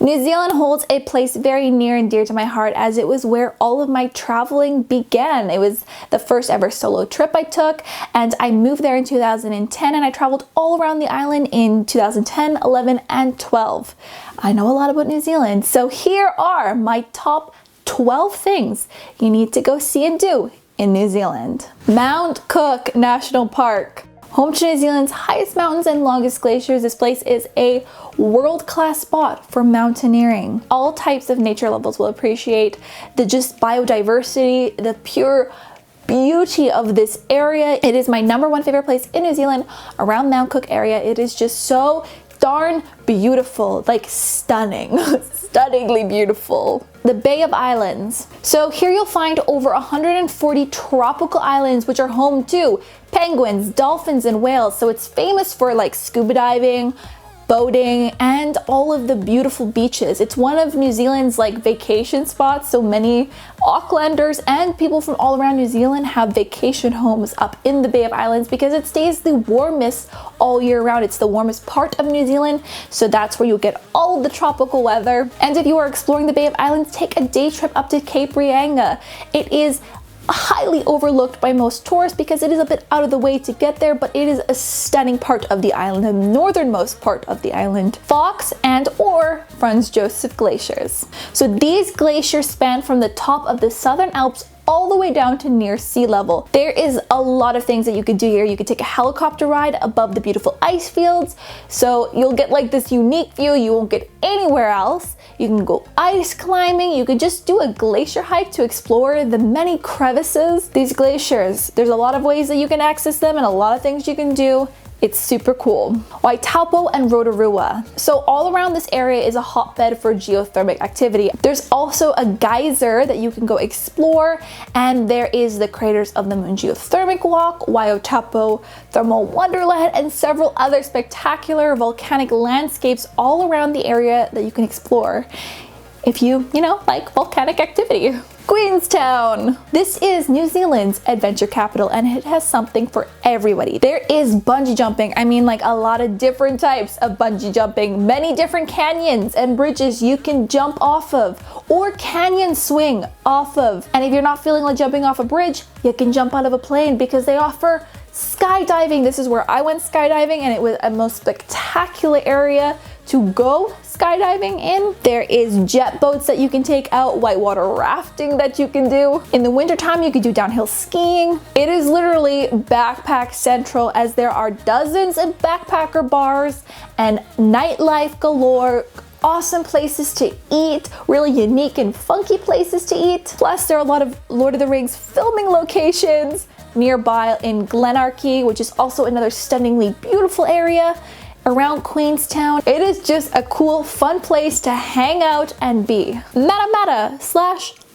New Zealand holds a place very near and dear to my heart as it was where all of my traveling began. It was the first ever solo trip I took, and I moved there in 2010 and I traveled all around the island in 2010, 11, and 12. I know a lot about New Zealand, so here are my top 12 things you need to go see and do in New Zealand. Mount Cook National Park. Home to New Zealand's highest mountains and longest glaciers, this place is a world-class spot for mountaineering. All types of nature lovers will appreciate the just biodiversity, the pure beauty of this area. It is my #1 favorite place in New Zealand around Mount Cook area. It is just so darn beautiful, like stunning, stunningly beautiful. The Bay of Islands. So here you'll find over 140 tropical islands which are home to penguins, dolphins, and whales. So it's famous for like scuba diving, boating, and all of the beautiful beaches. It's one of New Zealand's like vacation spots, so many Aucklanders and people from all around New Zealand have vacation homes up in the Bay of Islands because it stays the warmest all year round. It's the warmest part of New Zealand, so that's where you'll get all of the tropical weather. And if you are exploring the Bay of Islands, take a day trip up to Cape Reinga. It is highly overlooked by most tourists because it is a bit out of the way to get there, but it is a stunning part of the island, the northernmost part of the island. Fox and or Franz Josef glaciers. So these glaciers span from the top of the Southern Alps all the way down to near sea level. There is a lot of things that you could do here. You could take a helicopter ride above the beautiful ice fields, so you'll get like this unique view you won't get anywhere else. You can go ice climbing. You could just do a glacier hike to explore the many crevices. These glaciers, there's a lot of ways that you can access them and a lot of things you can do. It's super cool. Waitomo and Rotorua. So all around this area is a hotbed for geothermal activity. There's also a geyser that you can go explore, and there is the Craters of the Moon Geothermic Walk, Waitomo Thermal Wonderland, and several other spectacular volcanic landscapes all around the area that you can explore if you like volcanic activity. Queenstown. This is New Zealand's adventure capital and it has something for everybody. There is bungee jumping. I mean, like a lot of different types of bungee jumping, many different canyons and bridges you can jump off of or canyon swing off of. And if you're not feeling like jumping off a bridge, you can jump out of a plane because they offer skydiving. This is where I went skydiving and it was a most spectacular area to go skydiving in. There is jet boats that you can take out, whitewater rafting that you can do. In the wintertime, you can do downhill skiing. It is literally backpack central as there are dozens of backpacker bars and nightlife galore. Awesome places to eat, really unique and funky places to eat. Plus, there are a lot of Lord of the Rings filming locations nearby in Glenarchy, which is also another stunningly beautiful area around Queenstown. It is just a cool, fun place to hang out and be.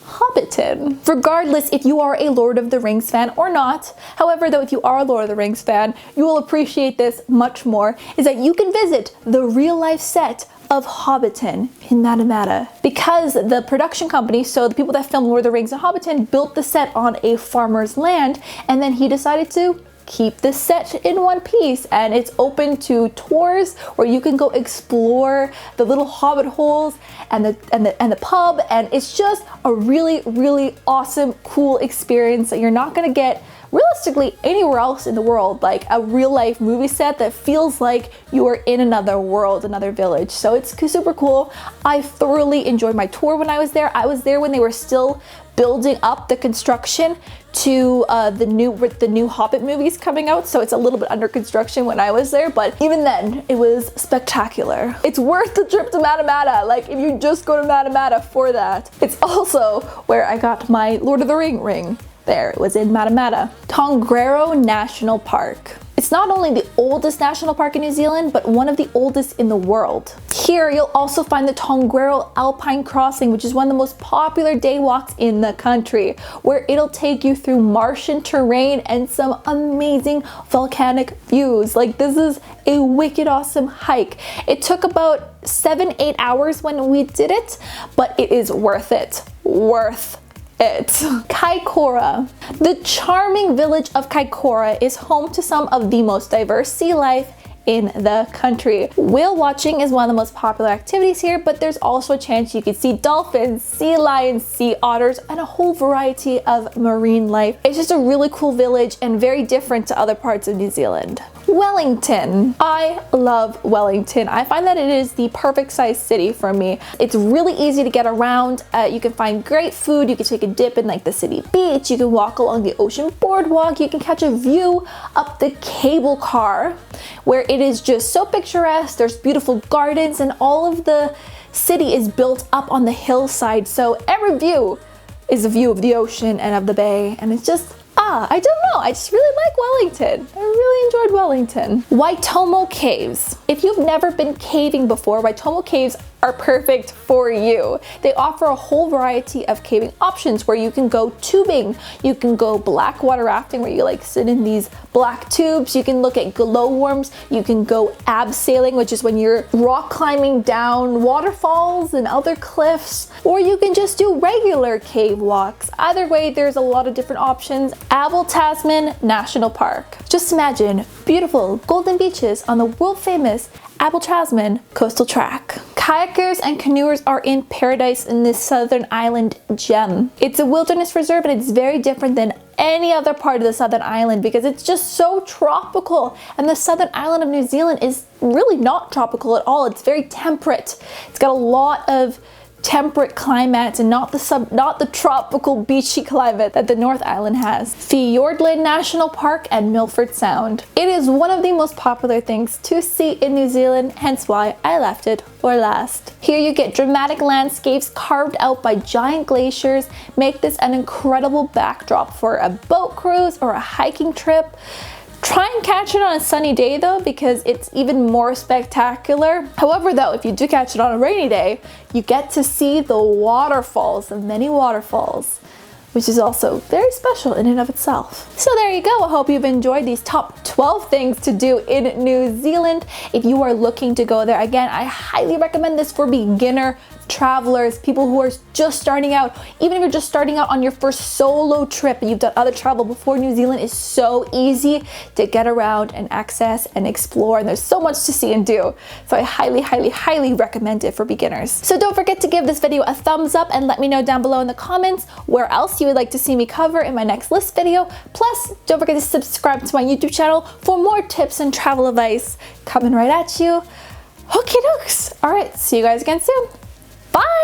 Hobbiton. Regardless if you are a Lord of the Rings fan or not, however though if you are a Lord of the Rings fan, you will appreciate this much more, is that you can visit the real life set of Hobbiton in Matamata. Because the production company, so the people that filmed Lord of the Rings and Hobbiton, built the set on a farmer's land, and then he decided to keep the set in one piece, and it's open to tours where you can go explore the little hobbit holes and the pub, and it's just a really awesome, cool experience that you're not gonna get realistically anywhere else in the world, like a real life movie set that feels like you are in another world, another village. So it's super cool. I thoroughly enjoyed my tour when I was there. I was there when they were still building up the construction to the new Hobbit movies coming out, so it's a little bit under construction when I was there, but even then it was spectacular. It's worth the trip to Matamata, like if you just go to Matamata for that. It's also where I got my Lord of the ring. There, it was in Matamata. Tongariro National Park. It's not only the oldest national park in New Zealand, but one of the oldest in the world. Here, you'll also find the Tongariro Alpine Crossing, which is one of the most popular day walks in the country, where it'll take you through Martian terrain and some amazing volcanic views. Like, this is a wicked awesome hike. It took about 7-8 hours when we did it, but it is worth it. Worth it. Kaikoura. The charming village of Kaikoura is home to some of the most diverse sea life in the country. Whale watching is one of the most popular activities here, but there's also a chance you could see dolphins, sea lions, sea otters, and a whole variety of marine life. It's just a really cool village and very different to other parts of New Zealand. Wellington. I love Wellington. I find that it is the perfect size city for me. It's really easy to get around. You can find great food. You can take a dip in like the city beach. You can walk along the ocean boardwalk. You can catch a view up the cable car where it is just so picturesque. There's beautiful gardens and all of the city is built up on the hillside. So every view is a view of the ocean and of the bay, and it's just I don't know, I just really like Wellington. I really enjoyed Wellington. Waitomo Caves. If you've never been caving before, Waitomo Caves are perfect for you. They offer a whole variety of caving options where you can go tubing, you can go black water rafting where you like sit in these black tubes, you can look at glowworms, you can go abseiling, which is when you're rock climbing down waterfalls and other cliffs, or you can just do regular cave walks. Either way, there's a lot of different options. Abel, Tasman National Park. Just imagine beautiful golden beaches on the world famous Abel Tasman coastal track. Kayakers and canoers are in paradise in this southern island gem. It's a wilderness reserve and it's very different than any other part of the southern island because it's just so tropical, and the southern island of New Zealand is really not tropical at all. It's very temperate. It's got a lot of temperate climates and not the tropical beachy climate that the North Island has. Fiordland National Park and Milford Sound. It is one of the most popular things to see in New Zealand, hence why I left it for last. Here you get dramatic landscapes carved out by giant glaciers, make this an incredible backdrop for a boat cruise or a hiking trip. Try and catch it on a sunny day though, because it's even more spectacular. However though, if you do catch it on a rainy day, you get to see the waterfalls, the many waterfalls, which is also very special in and of itself. So there you go. I hope you've enjoyed these top 12 things to do in New Zealand. If you are looking to go there, again, I highly recommend this for beginner travelers, people who are just starting out. Even if you're just starting out on your first solo trip and you've done other travel before, New Zealand is so easy to get around and access and explore, and there's so much to see and do. So I highly recommend it for beginners. So don't forget to give this video a thumbs up and let me know down below in the comments where else you would like to see me cover in my next list video. Plus, don't forget to subscribe to my YouTube channel for more tips and travel advice coming right at you. Okie dokes. All right, see you guys again soon. Bye!